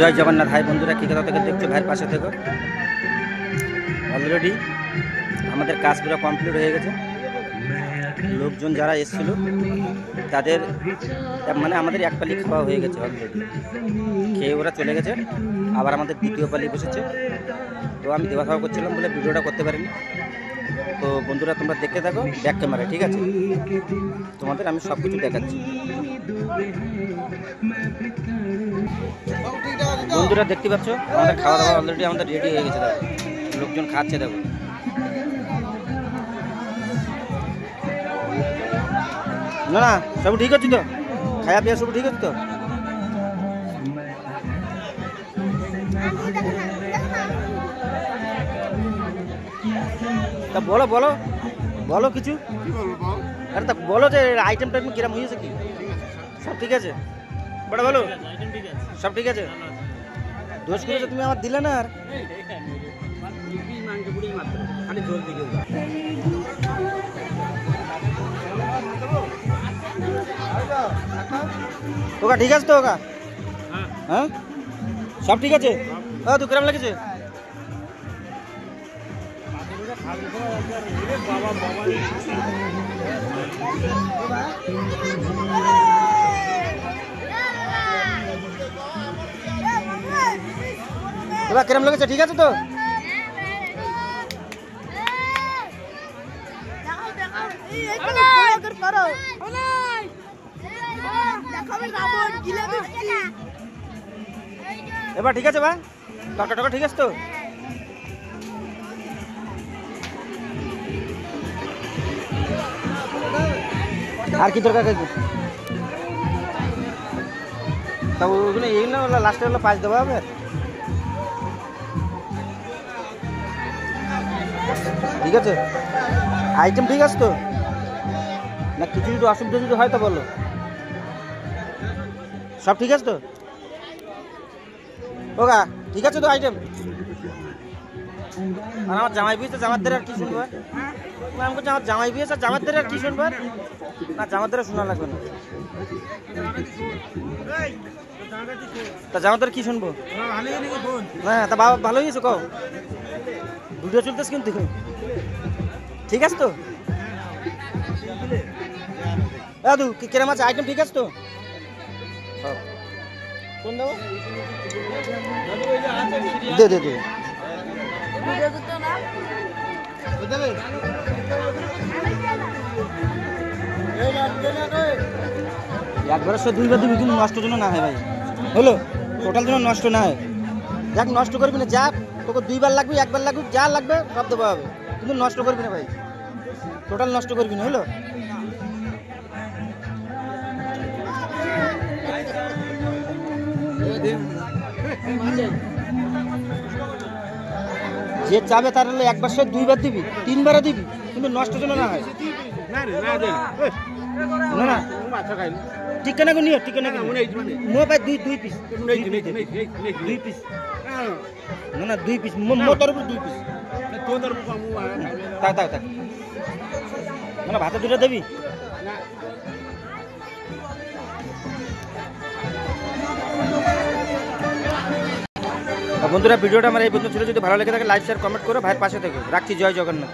জয় Jagannath. High বন্ধুরা, কী কথা থেকে দেখছো ভাইয়ের পাশে থেকে। অলরেডি আমাদের কাজ পুরো কমপ্লিট হয়ে গেছে। লোকজন যারা এসেছিল তাদের মানে আমাদের এক পালি খাওয়া হয়ে গেছে অলরেডি, খেয়ে ওরা চলে গেছে। আবার আমাদের দ্বিতীয় পালি বসেছে। তো আমি দেওয়া খাওয়া করছিলাম বলে ভিডিওটা করতে পারিনি। তো বন্ধুরা তোমরা দেখতে থাকো ব্যাক ক্যামেরা, ঠিক আছে? তোমাদের আমি সব কিছু দেখাচ্ছি। বন্ধুরা দেখতে পাচ্ছ আমাদের খাওয়া দাওয়া অলরেডি আমাদের রেডি হয়ে গেছে। দেখো লোকজন খাচ্ছে, দেখো। না না, সব ঠিক আছে তো? খাওয়া পিয়া সব ঠিক আছে তো? তা বলো বলো বলো কিছু। আরে তা বলো যে আইটেম টাইম কিরম হয়েছে, কি সব ঠিক আছে? বড় বলো, সব ঠিক আছে? দোষ করেছো তুমি আমার দিলে না। আর ওকা ঠিক আছে তো? ওকা হ্যাঁ সব ঠিক আছে? তো কিরম লেগেছে? এবার কিরম লেগেছে? ঠিক আছে তো? এবার ঠিক আছে বা টাকা টাকা ঠিক আছে তো? আর কি দরকার? তা ওগুলো এই না লাস্টে হলো 5 দেওয়া হবে। ঠিক আছে, আইটেম ঠিক আছে তো? না কিছু যদি অসুবিধা যদি হয় তো বলো। সব ঠিক আছে তো? ওগা ঠিক আছে তো আইটেম? আর আমার জামাই বিয়েছে, জামাইদের আর কি শুনবো? আমি বলছি আমার জামাই বিয়েছে, জামাইদের আর কি শুনবো? না জামাইদের শোনা লাগবে না। তা জামাইদের কি শুনবো? হ্যাঁ তা বাবা ভালো হয়েছে কও। ভিডিও চলতেছে কিন্তু। ঠিক আছে তো? দাদু কি কিরম আছে আইটেম? ঠিক আছে তো? কোন দেবো? দে দে দে। একবার সে দুইবার দিবি, কিন্তু নষ্ট যেন না হয় ভাই। হলো টোটাল যেন নষ্ট না হয়। যাক নষ্ট করবি না, যা তোকে 2বার লাগবে, 1বার লাগবে, যা লাগবে সব দেবো হবে, কিন্তু নষ্ট করবি না ভাই। টোটাল নষ্ট করবি না, হলো? যে চাবে তার হলে একবার সে 2বার দিবি, 3বারও দিবি, কিন্তু নষ্ট যেন না হয়। না না ঠিকানা নিও, ঠিকানা মো ভাই 2 পিস, 2 পিস। না না 2 পিস মো তরফ 2 পিস। থাক থাক থাক। না ভাতে 2টা দেবি। বন্ধুরা ভিডিওটা আমার এই পর্যন্ত ছিল। যদি ভালো লেগে থাকে লাইক শেয়ার কমেন্ট করে ভাইয়ের পাশে থেকে রাখছি। জয় জগন্নাথ।